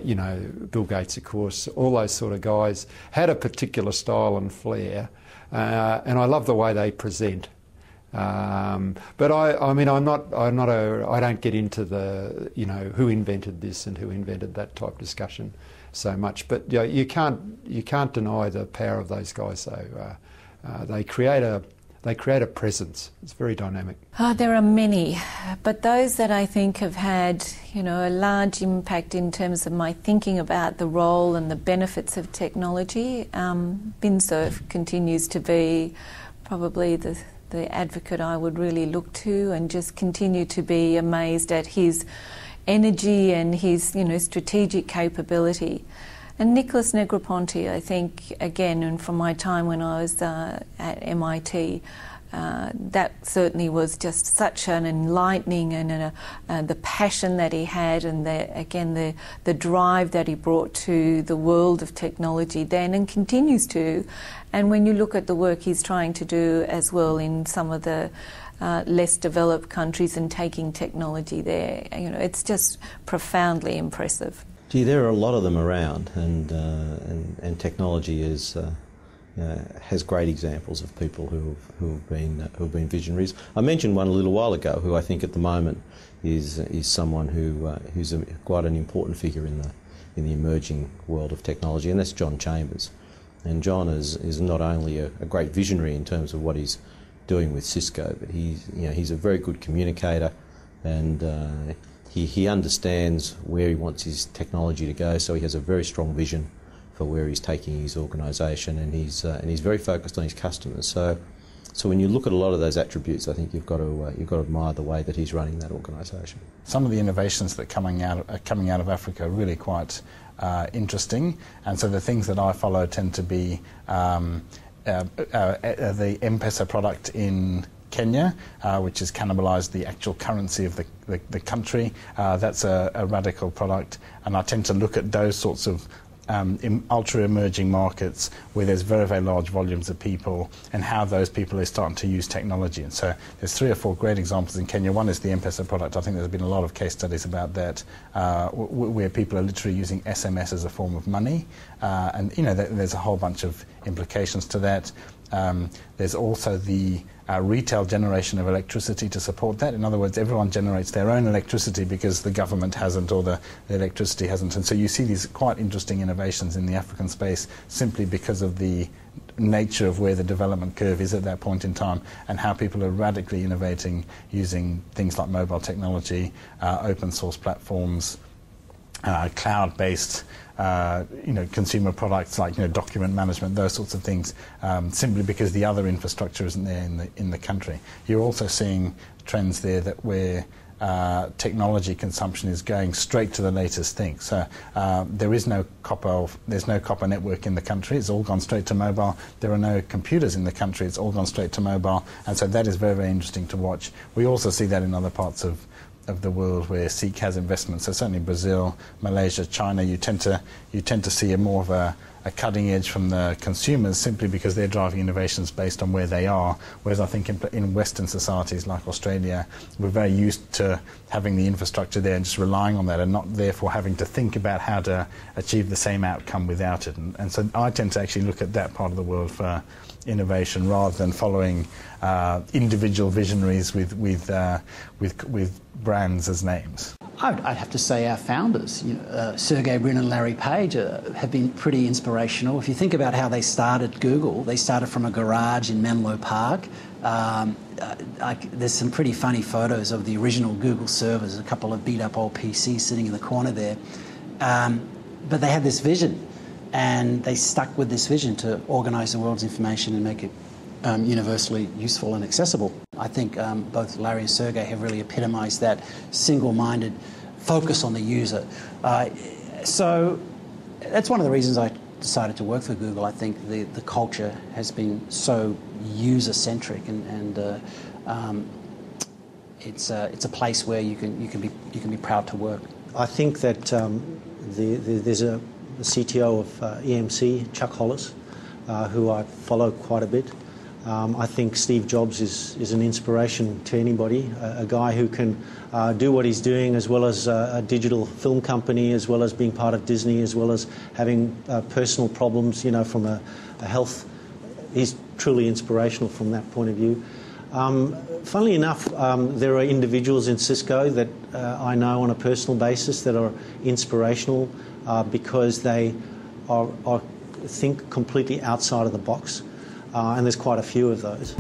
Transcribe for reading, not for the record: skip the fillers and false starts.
You know, Bill Gates, of course, all those sort of guys had a particular style and flair, and I love the way they present. But I mean, I don't get into the, you know, who invented this and who invented that type discussion so much. But you know, you can't deny the power of those guys. So they create a presence. It's very dynamic. There are many, but those that I think have had, you know, a large impact in terms of my thinking about the role and the benefits of technology. Bin Cerf continues to be probably the advocate I would really look to, and just continue to be amazed at his energy and his, you know, strategic capability. And Nicholas Negroponte, I think, again, and from my time when I was at MIT, that certainly was just such an enlightening, and the passion that he had, and the drive that he brought to the world of technology then, and continues to. And when you look at the work he's trying to do as well in some of the less developed countries and taking technology there, you know, it's just profoundly impressive. Gee, there are a lot of them around, and technology is has great examples of people who've been visionaries. I mentioned one a little while ago, who I think at the moment is someone who's quite an important figure in the emerging world of technology, and that's John Chambers. And John is not only a great visionary in terms of what he's doing with Cisco, but he's a very good communicator, and he understands where he wants his technology to go. So he has a very strong vision for where he's taking his organisation, and he's very focused on his customers. So when you look at a lot of those attributes, I think you've got to admire the way that he's running that organisation. Some of the innovations that are coming out of Africa are really quite interesting, and so the things that I follow tend to be the M-Pesa product in Kenya, which has cannibalised the actual currency of the country. That's a radical product, and I tend to look at those sorts of ultra-emerging markets where there's very, very large volumes of people, and how those people are starting to use technology. And so there's 3 or 4 great examples in Kenya. One is the M-Pesa product. I think there's been a lot of case studies about that, where people are literally using SMS as a form of money. And, you know, there's a whole bunch of implications to that. There's also the retail generation of electricity to support that. In other words, everyone generates their own electricity because the government hasn't, or the electricity hasn't. And so you see these quite interesting innovations in the African space simply because of the nature of where the development curve is at that point in time, and how people are radically innovating using things like mobile technology, open source platforms, cloud-based consumer products like document management, those sorts of things, simply because the other infrastructure isn't there in the country. You're also seeing trends there that where technology consumption is going straight to the latest thing. So there's no copper network in the country. It's all gone straight to mobile. There are no computers in the country. It's all gone straight to mobile. And so that is very, very interesting to watch. We also see that in other parts of the world where SEEK has investments. So certainly Brazil, Malaysia, China, you tend to see more of a cutting edge from the consumers, simply because they're driving innovations based on where they are. Whereas I think in Western societies like Australia, we're very used to having the infrastructure there and just relying on that, and not therefore having to think about how to achieve the same outcome without it. And so I tend to actually look at that part of the world for innovation, rather than following individual visionaries with brands as names. I'd have to say our founders, Sergey Brin and Larry Page, have been pretty inspirational. If you think about how they started Google, they started from a garage in Menlo Park. There's some pretty funny photos of the original Google servers, a couple of beat-up old PCs sitting in the corner there. But they had this vision, and they stuck with this vision to organise the world's information and make it universally useful and accessible. I think both Larry and Sergey have really epitomised that single-minded focus on the user. So that's one of the reasons I decided to work for Google. I think the culture has been so user-centric, and it's a place where you can be proud to work. I think that there's a CTO of EMC, Chuck Hollis, who I follow quite a bit. I think Steve Jobs is an inspiration to anybody, a guy who can do what he's doing, as well as a digital film company, as well as being part of Disney, as well as having personal problems, from a health. He's truly inspirational from that point of view. Funnily enough, there are individuals in Cisco that I know on a personal basis that are inspirational because they think completely outside of the box. And there's quite a few of those.